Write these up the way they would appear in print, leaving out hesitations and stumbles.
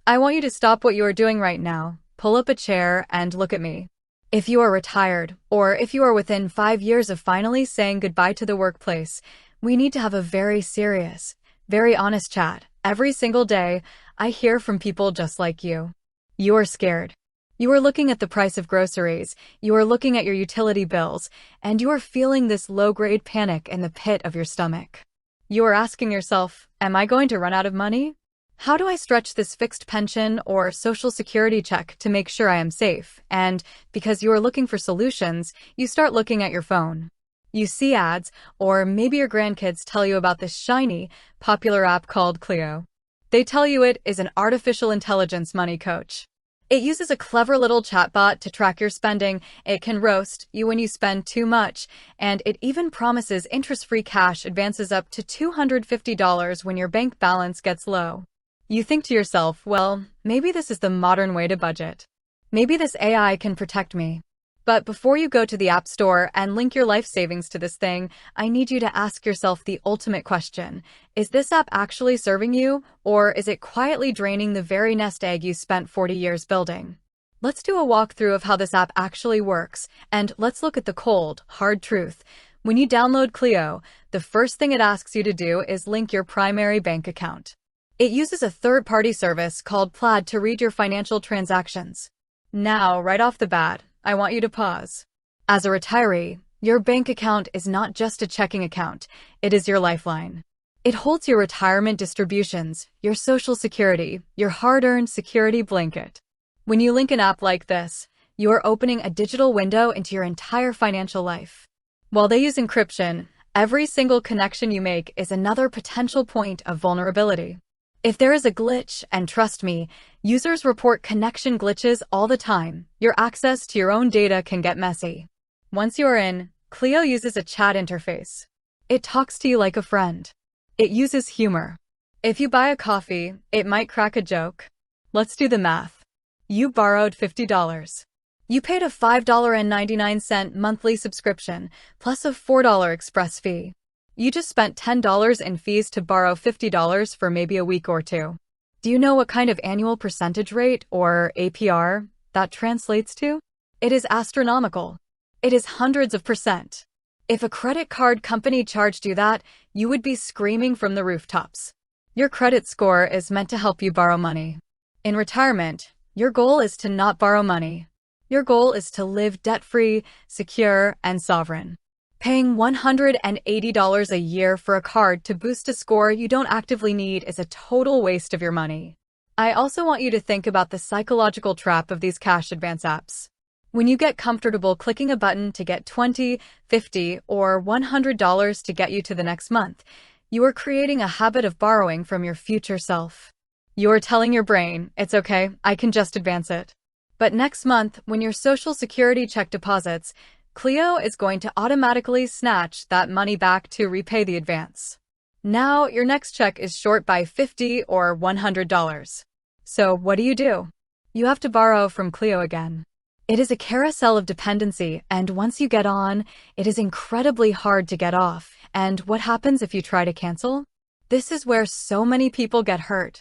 I want you to stop what you are doing right now, pull up a chair, and look at me. If you are retired, or if you are within 5 years of finally saying goodbye to the workplace, we need to have a very serious, very honest chat. Every single day, I hear from people just like you. You are scared. You are looking at the price of groceries, you are looking at your utility bills, and you are feeling this low-grade panic in the pit of your stomach. You are asking yourself, am I going to run out of money? How do I stretch this fixed pension or social security check to make sure I am safe? And because you are looking for solutions, you start looking at your phone. You see ads, or maybe your grandkids tell you about this shiny, popular app called Cleo. They tell you it is an artificial intelligence money coach. It uses a clever little chatbot to track your spending, it can roast you when you spend too much, and it even promises interest-free cash advances up to $250 when your bank balance gets low. You think to yourself, well, maybe this is the modern way to budget. Maybe this AI can protect me. But before you go to the App Store and link your life savings to this thing, I need you to ask yourself the ultimate question. Is this app actually serving you, or is it quietly draining the very nest egg you spent 40 years building? Let's do a walkthrough of how this app actually works, and let's look at the cold, hard truth. When you download Cleo, the first thing it asks you to do is link your primary bank account. It uses a third-party service called Plaid to read your financial transactions. Now, right off the bat, I want you to pause. As a retiree, your bank account is not just a checking account, it is your lifeline. It holds your retirement distributions, your social security, your hard-earned security blanket. When you link an app like this, you are opening a digital window into your entire financial life. While they use encryption, every single connection you make is another potential point of vulnerability. If there is a glitch, and trust me, users report connection glitches all the time, your access to your own data can get messy. Once you are in, Cleo uses a chat interface. It talks to you like a friend. It uses humor. If you buy a coffee, it might crack a joke. Let's do the math. You borrowed $50. You paid a $5.99 monthly subscription, plus a $4 express fee. You just spent $10 in fees to borrow $50 for maybe a week or two. Do you know what kind of annual percentage rate, or APR, that translates to? It is astronomical. It is hundreds of percent. If a credit card company charged you that, you would be screaming from the rooftops. Your credit score is meant to help you borrow money. In retirement, your goal is to not borrow money. Your goal is to live debt-free, secure, and sovereign. Paying $180 a year for a card to boost a score you don't actively need is a total waste of your money. I also want you to think about the psychological trap of these cash advance apps. When you get comfortable clicking a button to get $20, $50, or $100 to get you to the next month, you are creating a habit of borrowing from your future self. You are telling your brain, it's okay, I can just advance it. But next month, when your Social Security check deposits, Cleo is going to automatically snatch that money back to repay the advance. Now, your next check is short by $50 or $100. So, what do? You have to borrow from Cleo again. It is a carousel of dependency, and once you get on, it is incredibly hard to get off. And what happens if you try to cancel? This is where so many people get hurt.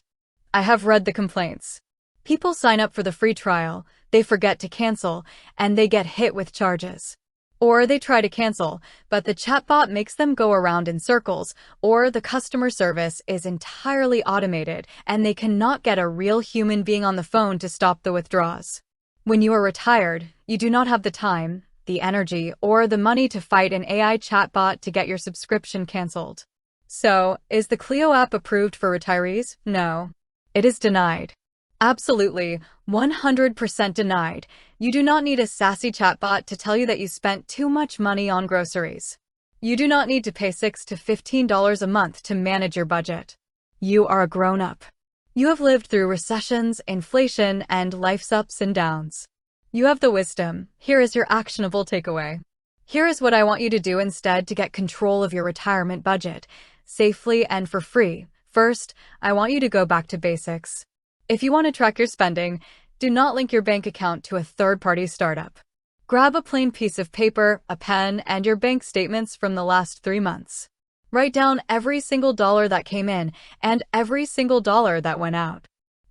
I have read the complaints. People sign up for the free trial, they forget to cancel, and they get hit with charges. Or they try to cancel, but the chatbot makes them go around in circles, or the customer service is entirely automated and they cannot get a real human being on the phone to stop the withdrawals. When you are retired, you do not have the time, the energy, or the money to fight an AI chatbot to get your subscription canceled. So, is the Cleo app approved for retirees? No. It is denied. Absolutely, 100% denied. You do not need a sassy chatbot to tell you that you spent too much money on groceries. You do not need to pay $6 to $15 a month to manage your budget. You are a grown-up. You have lived through recessions, inflation, and life's ups and downs. You have the wisdom. Here is your actionable takeaway. Here is what I want you to do instead to get control of your retirement budget, safely and for free. First, I want you to go back to basics. If you want to track your spending, do not link your bank account to a third-party startup. Grab a plain piece of paper, a pen, and your bank statements from the last 3 months. Write down every single dollar that came in and every single dollar that went out.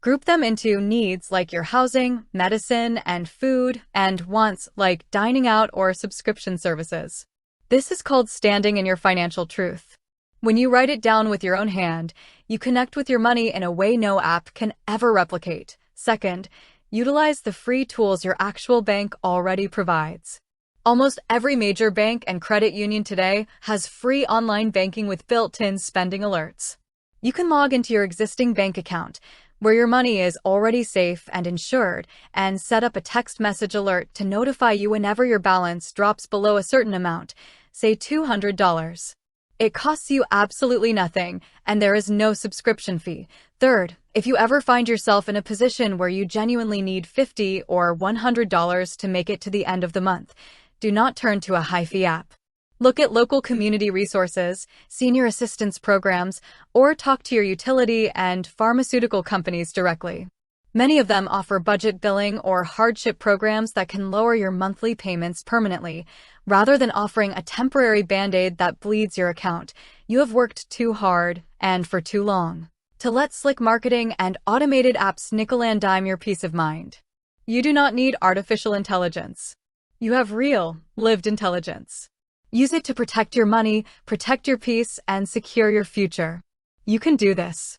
Group them into needs like your housing, medicine, and food, and wants like dining out or subscription services. This is called standing in your financial truth. When you write it down with your own hand, you connect with your money in a way no app can ever replicate. Second, utilize the free tools your actual bank already provides. Almost every major bank and credit union today has free online banking with built-in spending alerts. You can log into your existing bank account, where your money is already safe and insured, and set up a text message alert to notify you whenever your balance drops below a certain amount, say $200. It costs you absolutely nothing, and there is no subscription fee. Third, if you ever find yourself in a position where you genuinely need $50 or $100 to make it to the end of the month, do not turn to a high-fee app. Look at local community resources, senior assistance programs, or talk to your utility and pharmaceutical companies directly. Many of them offer budget billing or hardship programs that can lower your monthly payments permanently. Rather than offering a temporary band-aid that bleeds your account, you have worked too hard and for too long to let slick marketing and automated apps nickel and dime your peace of mind. You do not need artificial intelligence. You have real, lived intelligence. Use it to protect your money, protect your peace, and secure your future. You can do this.